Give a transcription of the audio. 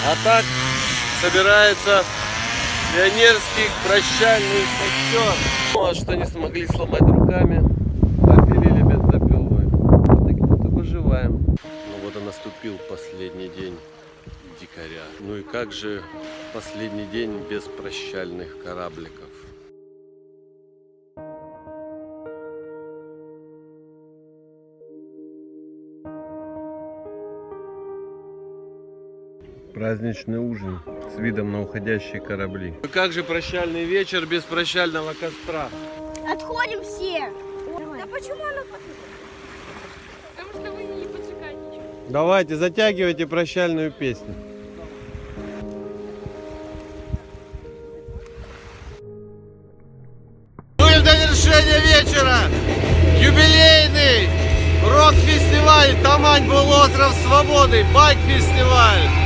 А так собирается пионерский прощальный костер. Ну, а что не смогли сломать руками, попилили бензопилой. Вот таким вот и выживаем. Ну вот и наступил последний день дикаря. Ну и как же последний день без прощальных корабликов? Праздничный ужин с видом на уходящие корабли. Ну как же прощальный вечер без прощального костра? Отходим все. Да почему она подходит? Потому что вы не поджигаете. Давайте, затягивайте прощальную песню. Ну и в довершение вечера юбилейный рок-фестиваль Тамань, полуостров Свободы, байк-фестиваль.